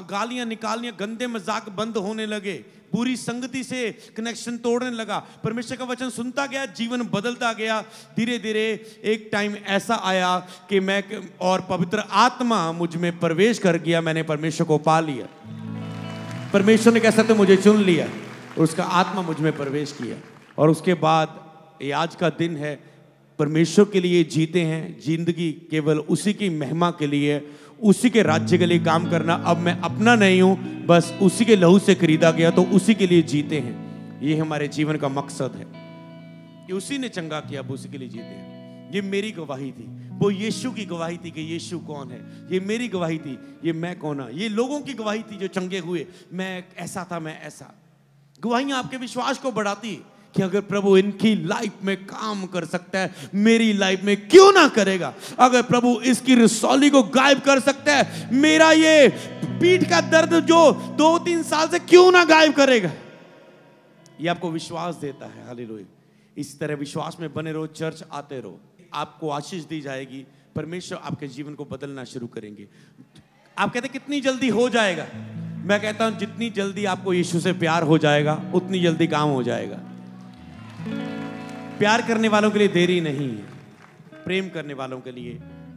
गालियां निकालनियां, गंदे मजाक बंद होने लगे, बुरी संगति से कनेक्शन तोड़ने लगा। परमेश्वर का वचन सुनता गया, जीवन बदलता गया। धीरे धीरे एक टाइम ऐसा आया कि मैं और पवित्र आत्मा मुझ में प्रवेश कर गया, मैंने परमेश्वर को पा लिया। परमेश्वर ने कैसा तो मुझे चुन लिया, उसका आत्मा मुझ में प्रवेश किया। और उसके बाद ये आज का दिन है, परमेश्वर के लिए जीते हैं, जिंदगी केवल उसी की महिमा के लिए, उसी के राज्य के लिए काम करना। अब मैं अपना नहीं हूं, बस उसी के लहू से खरीदा गया, तो उसी के लिए जीते हैं। ये हमारे जीवन का मकसद है कि उसी ने चंगा किया, अब उसी के लिए जीते हैं। ये मेरी गवाही थी, वो यीशु की गवाही थी कि यीशु कौन है। ये मेरी गवाही थी, ये मैं कौन है। ये लोगों की गवाही थी जो चंगे हुए, मैं ऐसा था, मैं ऐसा। गवाहियां आपके विश्वास को बढ़ाती कि अगर प्रभु इनकी लाइफ में काम कर सकता है, मेरी लाइफ में क्यों ना करेगा। अगर प्रभु इसकी रसौली को गायब कर सकता है, मेरा ये पीठ का दर्द जो 2-3 साल से क्यों ना गायब करेगा। ये आपको विश्वास देता है। हालेलुया। इस तरह विश्वास में बने रहो, चर्च आते रहो, आपको आशीष दी जाएगी। परमेश्वर आपके जीवन को बदलना शुरू करेंगे। आप कहते कितनी जल्दी हो जाएगा? मैं कहता हूं जितनी जल्दी आपको यीशु से प्यार हो जाएगा, उतनी जल्दी काम हो जाएगा। प्यार करने वालों के लिए देरी नहीं है, प्रेम करने वालों के लिए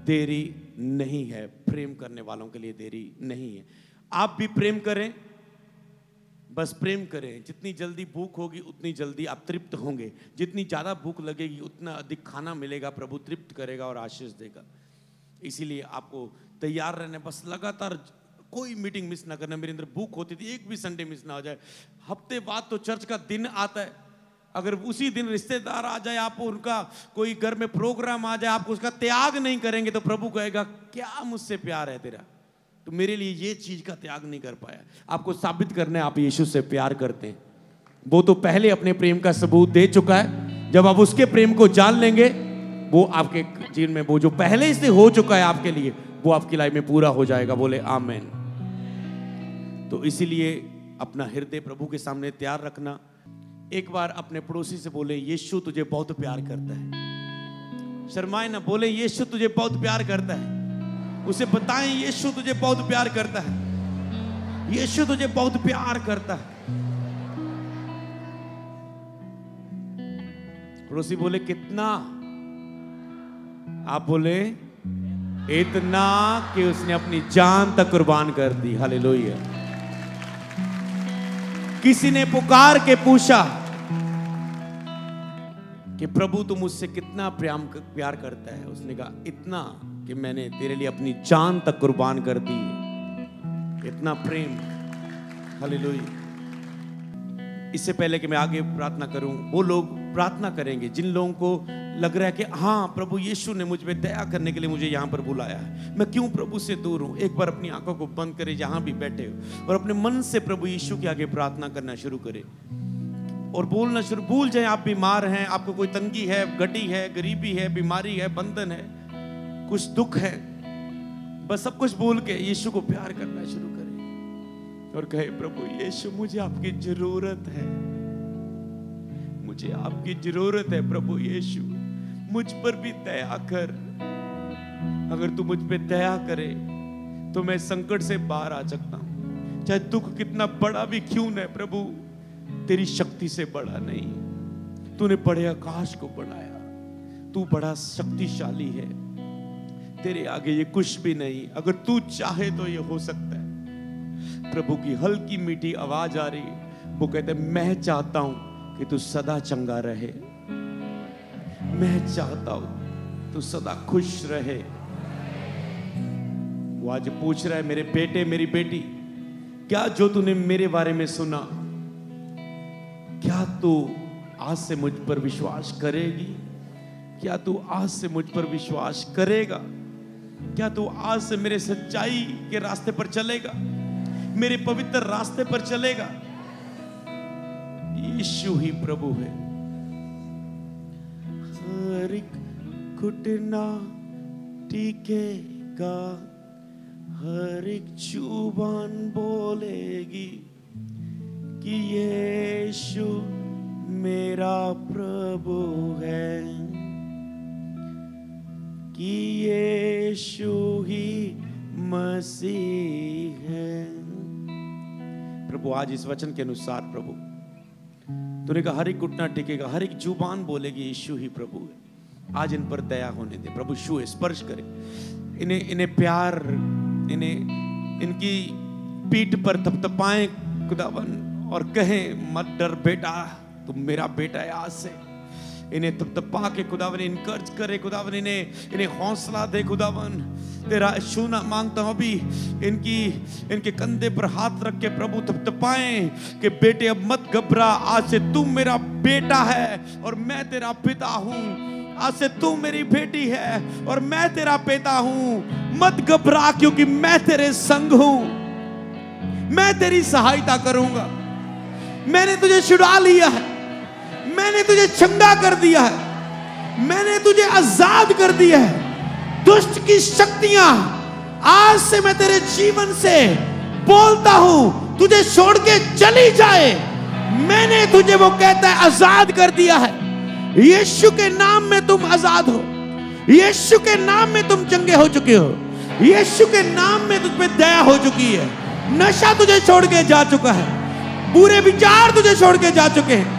देरी नहीं है, प्रेम करने वालों के लिए देरी नहीं है। आप भी प्रेम करें, बस प्रेम करें। जितनी जल्दी भूख होगी उतनी जल्दी आप तृप्त होंगे, जितनी ज्यादा भूख लगेगी उतना अधिक खाना मिलेगा, प्रभु तृप्त करेगा और आशीष देगा। इसीलिए आपको तैयार रहना, बस लगातार कोई मीटिंग मिस ना करना। मेरे अंदर भूख होती थी, एक भी संडे मिस ना हो जाए। हफ्ते बाद तो चर्च का दिन आता है, अगर उसी दिन रिश्तेदार आ जाए, आप उनका कोई घर में प्रोग्राम आ जाए, आप उसका त्याग नहीं करेंगे तो प्रभु कहेगा क्या मुझसे प्यार है तेरा, तो मेरे लिए ये चीज का त्याग नहीं कर पाया। आपको साबित करना है आप यीशु से प्यार करते हैं। वो तो पहले अपने प्रेम का सबूत दे चुका है। जब आप उसके प्रेम को जान लेंगे, वो आपके जीवन में वो जो पहले से हो चुका है आपके लिए, वो आपकी लाइफ में पूरा हो जाएगा। बोले आमेन। तो इसीलिए अपना हृदय प्रभु के सामने तैयार रखना। एक बार अपने पड़ोसी से बोले यीशु तुझे बहुत प्यार करता है। शर्माए ना, बोले यीशु तुझे बहुत प्यार करता है। उसे बताएं यीशु तुझे बहुत प्यार करता है, यीशु तुझे बहुत प्यार करता है। पड़ोसी बोले कितना? आप बोले इतना कि उसने अपनी जान तक कुर्बान कर दी। हालेलुया। किसी ने पुकार के पूछा कि प्रभु तुम मुझसे कितना प्यार करता है? उसने कहा इतना कि मैंने तेरे लिए अपनी जान तक कुर्बान कर दी। इतना प्रेम। हालेलुया। इससे पहले कि मैं आगे प्रार्थना करूं, वो लोग प्रार्थना करेंगे जिन लोगों को लग रहा है कि हाँ प्रभु यीशु ने मुझ पे दया करने के लिए मुझे यहाँ पर बुलाया है, मैं क्यों प्रभु से दूर हूँ। एक बार अपनी आंखों को बंद करें जहां भी बैठे हो और अपने मन से प्रभु यीशु के आगे प्रार्थना करना शुरू करें और बोलना शुरू। भूल जाए आप बीमार हैं, आपको कोई तंगी है, गटी है, गरीबी है, बीमारी है, बंधन है, कुछ दुख है, बस सब कुछ भूल के यीशु को प्यार करना शुरू करें और कहे प्रभु यीशु मुझे आपकी जरूरत है, मुझे आपकी जरूरत है। प्रभु यीशु मुझ पर भी दया कर। अगर तू मुझ पे दया करे तो मैं संकट से बाहर आ सकता हूं। चाहे दुख कितना बड़ा भी क्यों न, प्रभु तेरी शक्ति से बड़ा नहीं। तूने बड़े आकाश को बनाया, तू बड़ा शक्तिशाली है, तेरे आगे ये कुछ भी नहीं। अगर तू चाहे तो ये हो सकता है। प्रभु की हल्की मीठी आवाज आ रही, वो कहते मैं चाहता हूं कि तू सदा चंगा रहे, मैं चाहता हूं तू सदा खुश रहे। वो आज पूछ रहा है मेरे बेटे मेरी बेटी, क्या जो तूने मेरे बारे में सुना, क्या तू आज से मुझ पर विश्वास करेगी? क्या तू आज से मुझ पर विश्वास करेगा? क्या तू आज से मेरे सच्चाई के रास्ते पर चलेगा, मेरे पवित्र रास्ते पर चलेगा? यीशु ही प्रभु है। हर एक घुटना टिकेगा, हर एक जुबान बोलेगी कि यीशु मेरा प्रभु है, कि यीशु ही मसीह है। प्रभु आज इस वचन के अनुसार प्रभु तूने कहा हर एक घुटना टिकेगा, हर एक जुबान बोलेगी यीशु ही प्रभु है। आज इन पर दया होने दे प्रभु, छुए स्पर्श करे इन्हें प्यार, इनकी पीठ पर थपथपाएं खुदावन और कहें मत डर बेटा, तुम मेरा बेटा है। आज से इन्हें थपथपा के खुदावन इनकर्ज करे, खुदावन इन्हें हौसला दे। खुदावन तेरा छूना मांगता हूं, अभी इनके कंधे पर हाथ रख के प्रभु थपथपाएं कि बेटे अब मत घबरा, आज से तू मेरा बेटा है और मैं तेरा पिता हूं। आज से तू मेरी बेटी है और मैं तेरा पिता हूं। मत घबरा क्योंकि मैं तेरे संग हूं, मैं तेरी सहायता करूंगा। मैंने तुझे छुड़ा लिया है, मैंने तुझे चंगा कर दिया है, मैंने तुझे आजाद कर दिया है। दुष्ट की शक्तियां आज से मैं तेरे जीवन से बोलता हूं, तुझे छोड़ के चली जाए। मैंने तुझे, वो कहता है, आजाद कर दिया है। यीशु के नाम में तुम आजाद हो, यीशु के नाम में तुम चंगे हो चुके हो, यीशु के नाम में तुझ पे दया हो चुकी है। नशा तुझे छोड़ के जा चुका है, बुरे विचार तुझे छोड़ के जा चुके हैं,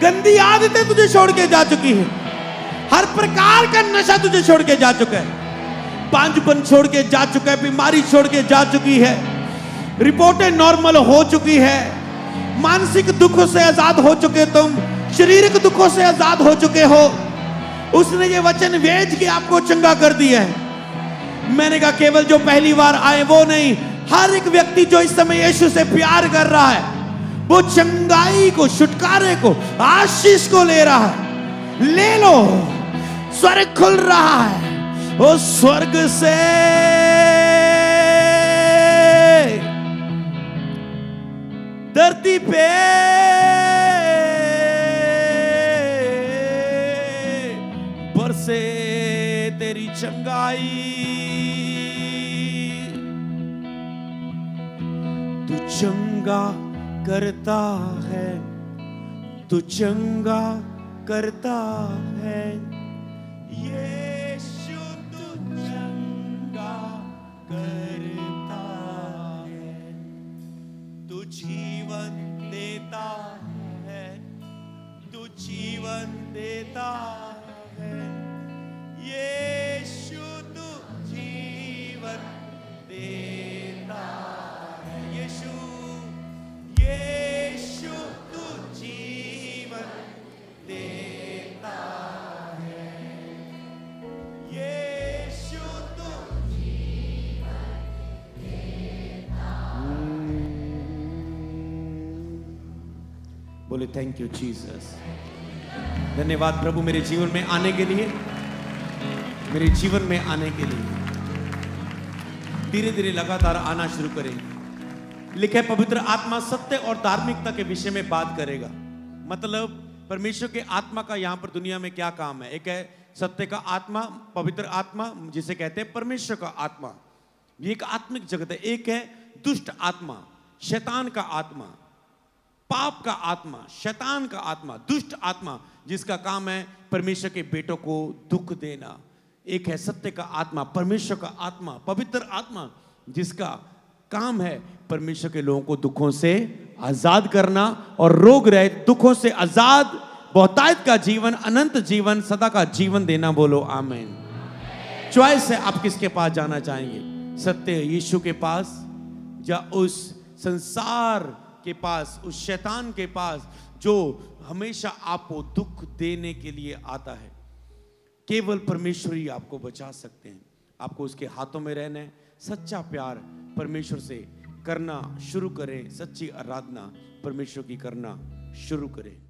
गंदी आदतें तुझे छोड़ के जा चुकी है, हर प्रकार का नशा तुझे छोड़ के जा चुका है, बांझपन छोड़ के जा चुका है, बीमारी छोड़ के जा चुकी है, रिपोर्टें नॉर्मल हो चुकी है, मानसिक दुखों से आजाद हो चुके तुम, शारीरिक दुखों से आजाद हो चुके हो। उसने ये वचन भेज के आपको चंगा कर दिया है। मैंने कहा केवल जो पहली बार आए वो नहीं, हर एक व्यक्ति जो इस समय यीशु से प्यार कर रहा है, वो चंगाई को, छुटकारे को, आशीष को ले रहा है। ले लो, स्वर्ग खुल रहा है। वो स्वर्ग से धरती पे बरसे तेरी चंगाई। तू चंगा करता है, तू चंगा करता है, यीशु तू चंगा करता है। तू जीवन देता है, तू जीवन देता है, यीशु तू जीवन देता है। यीशु, यीशु तू जीवन देता है, यीशु तू जीवन देता है। बोले थैंक यू जीसस। धन्यवाद प्रभु मेरे जीवन में आने के लिए, मेरे जीवन में आने के लिए। धीरे धीरे लगातार आना शुरू करें। लिखा है पवित्र आत्मा सत्य और धार्मिकता के विषय में बात करेगा। मतलब परमेश्वर के आत्मा का यहाँ पर दुनिया में क्या काम है। एक है सत्य का आत्मा, पवित्र आत्मा जिसे कहते हैं परमेश्वर का आत्मा, ये एक आत्मिक जगत है। एक है दुष्ट आत्मा, शैतान का आत्मा, पाप का आत्मा, शैतान का आत्मा, दुष्ट आत्मा जिसका काम है परमेश्वर के बेटों को दुख देना। एक है सत्य का आत्मा, परमेश्वर का आत्मा, पवित्र आत्मा जिसका काम है परमेश्वर के लोगों को दुखों से आजाद करना और रोग रहित, दुखों से आजाद, बहुतायत का जीवन, अनंत जीवन, सदा का जीवन देना। बोलो आमीन। चॉइस है, आप किसके पास जाना चाहेंगे? सत्य यीशु के पास या उस संसार के पास, उस शैतान के पास जो हमेशा आपको दुख देने के लिए आता है? केवल परमेश्वर ही आपको बचा सकते हैं। आपको उसके हाथों में रहना है। सच्चा प्यार परमेश्वर से करना शुरू करें, सच्ची आराधना परमेश्वर की करना शुरू करें।